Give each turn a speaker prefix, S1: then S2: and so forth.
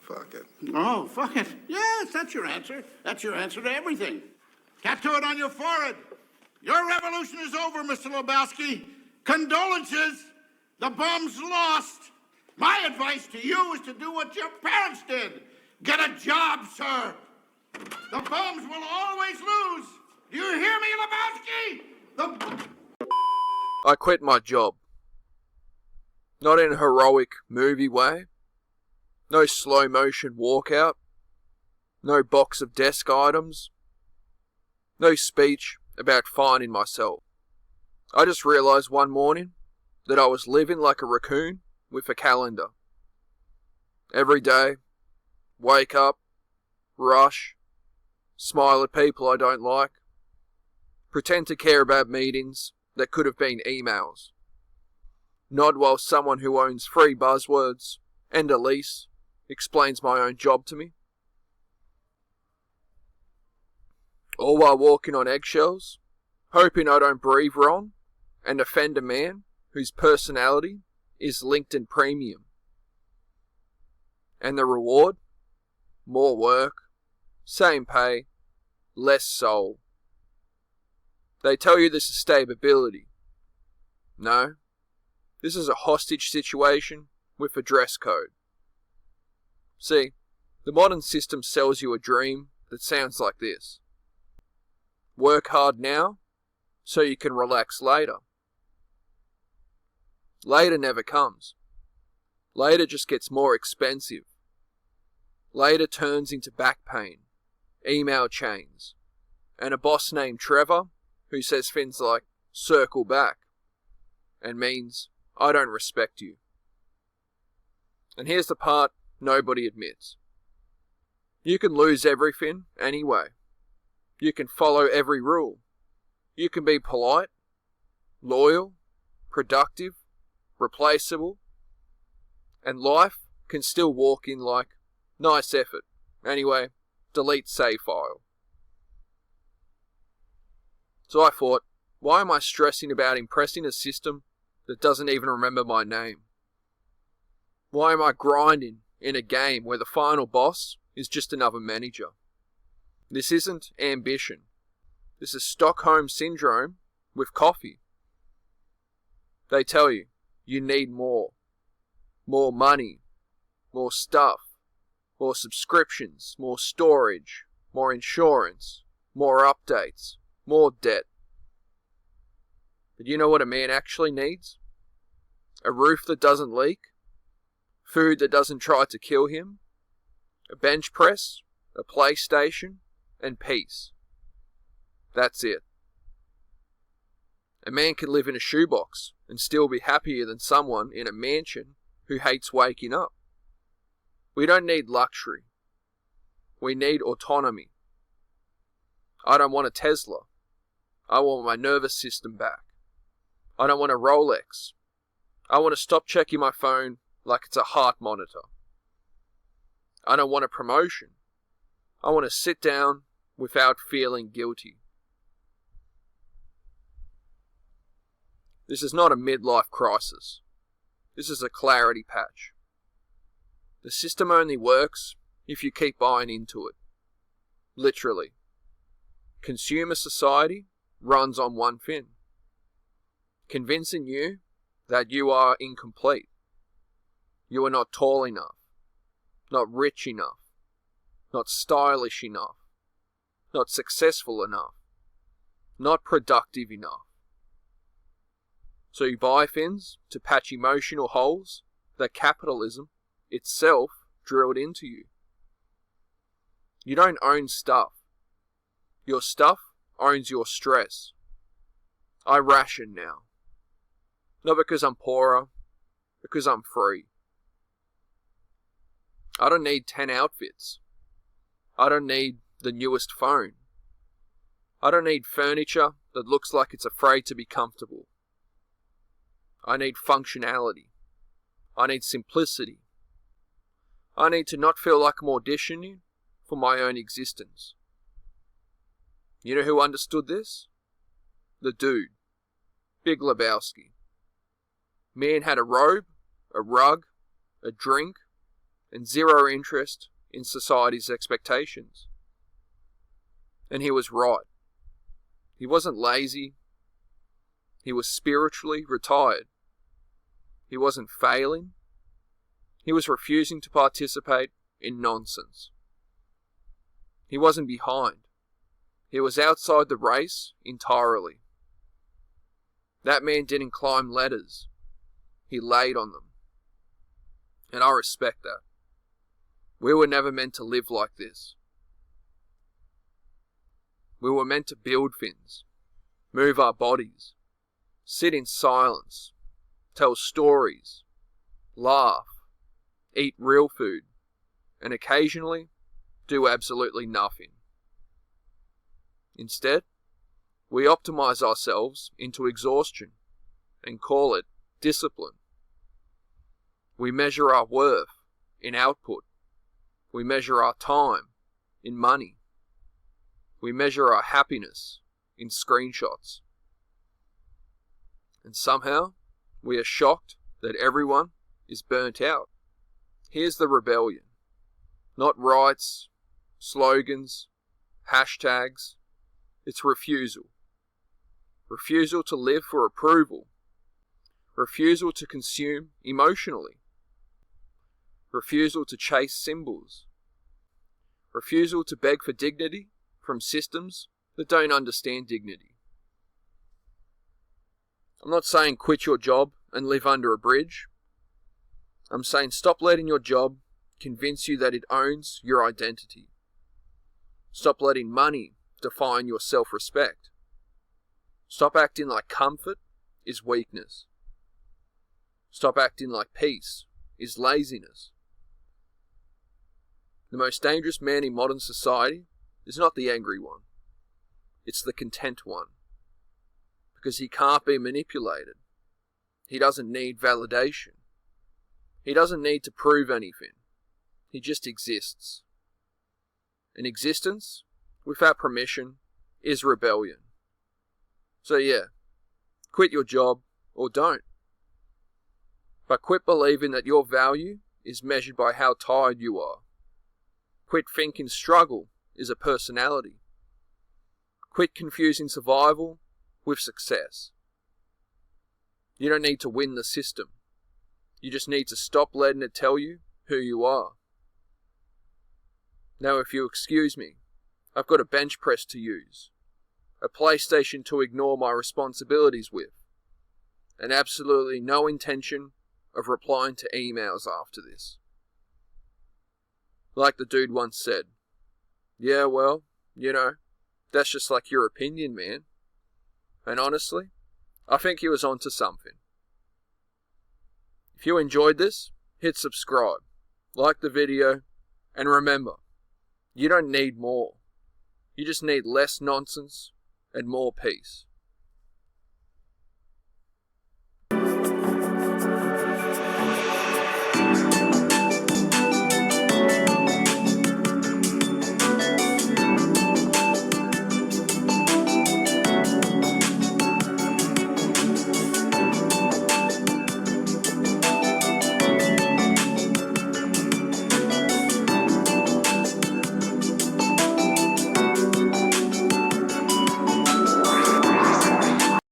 S1: Fuck it.
S2: Oh, fuck it. Yes, that's your answer. That's your answer to everything. Tattoo it on your forehead. Your revolution is over, Mr. Lebowski. Condolences. The bum's lost. My advice to you is to do what your parents did. Get a job, sir. The bums will always lose. Do you hear me, Lebowski?
S3: I quit my job. Not in a heroic movie way. No slow motion walkout. No box of desk items. No speech about finding myself. I just realised one morning that I was living like a raccoon with a calendar. Every day, wake up, rush, smile at people I don't like, pretend to care about meetings that could have been emails, nod while someone who owns 3 buzzwords and a lease explains my own job to me, all while walking on eggshells, hoping I don't breathe wrong and offend a man whose personality is LinkedIn Premium. And the reward? More work, same pay, less soul. They tell you this is stability. No, this is a hostage situation with a dress code. See, the modern system sells you a dream that sounds like this. Work hard now, so you can relax later. Later never comes. Later just gets more expensive. Later turns into back pain, email chains, and a boss named Trevor who says things like, circle back, and means, I don't respect you. And here's the part nobody admits. You can lose everything anyway. You can follow every rule. You can be polite, loyal, productive, replaceable, and life can still walk in like, nice effort. Anyway, delete save file. So I thought, why am I stressing about impressing a system that doesn't even remember my name? Why am I grinding in a game where the final boss is just another manager? This isn't ambition. This is Stockholm Syndrome with coffee. They tell you, you need more. More money. More stuff. More subscriptions. More storage. More insurance. More updates. More debt. But you know what a man actually needs? A roof that doesn't leak. Food that doesn't try to kill him. A bench press. A PlayStation. And peace. That's it. A man can live in a shoebox and still be happier than someone in a mansion who hates waking up. We don't need luxury. We need autonomy. I don't want a Tesla. I want my nervous system back. I don't want a Rolex. I want to stop checking my phone like it's a heart monitor. I don't want a promotion. I want to sit down without feeling guilty. This is not a midlife crisis. This is a clarity patch. The system only works if you keep buying into it. Literally. Consumer society runs on one thing. Convincing you that you are incomplete. You are not tall enough. Not rich enough. Not stylish enough. Not successful enough. Not productive enough. So you buy things to patch emotional holes that capitalism itself drilled into you. You don't own stuff. Your stuff owns your stress. I ration now. Not because I'm poorer, because I'm free. I don't need 10 outfits. I don't need the newest phone. I don't need furniture that looks like it's afraid to be comfortable. I need functionality. I need simplicity. I need to not feel like I'm auditioning for my own existence. You know who understood this? The dude. Big Lebowski. Man had a robe, a rug, a drink, and zero interest in society's expectations. And he was right. He wasn't lazy. He was spiritually retired. He wasn't failing. He was refusing to participate in nonsense. He wasn't behind. He was outside the race entirely. That man didn't climb ladders. He laid on them. And I respect that. We were never meant to live like this. We were meant to build things, move our bodies, sit in silence, tell stories, laugh, eat real food, and occasionally do absolutely nothing. Instead, we optimize ourselves into exhaustion and call it discipline. We measure our worth in output. We measure our time in money. We measure our happiness in screenshots. And somehow, we are shocked that everyone is burnt out. Here's the rebellion. Not rights, slogans, hashtags. It's refusal. Refusal to live for approval. Refusal to consume emotionally. Refusal to chase symbols. Refusal to beg for dignity from systems that don't understand dignity. I'm not saying quit your job and live under a bridge. I'm saying stop letting your job convince you that it owns your identity. Stop letting money define your self-respect. Stop acting like comfort is weakness. Stop acting like peace is laziness. The most dangerous man in modern society is not the angry one. It's the content one. Because he can't be manipulated. He doesn't need validation. He doesn't need to prove anything. He just exists. And existence, without permission, is rebellion. So yeah, quit your job or don't. But quit believing that your value is measured by how tired you are. Quit thinking struggle is a personality. Quit confusing survival with success. You don't need to win the system. You just need to stop letting it tell you who you are. Now, if you excuse me, I've got a bench press to use, a PlayStation to ignore my responsibilities with, and absolutely no intention of replying to emails after this. Like the dude once said, yeah, well, that's just like your opinion, man. And honestly, I think he was onto something. If you enjoyed this, hit subscribe, like the video, and remember, you don't need more. You just need less nonsense and more peace.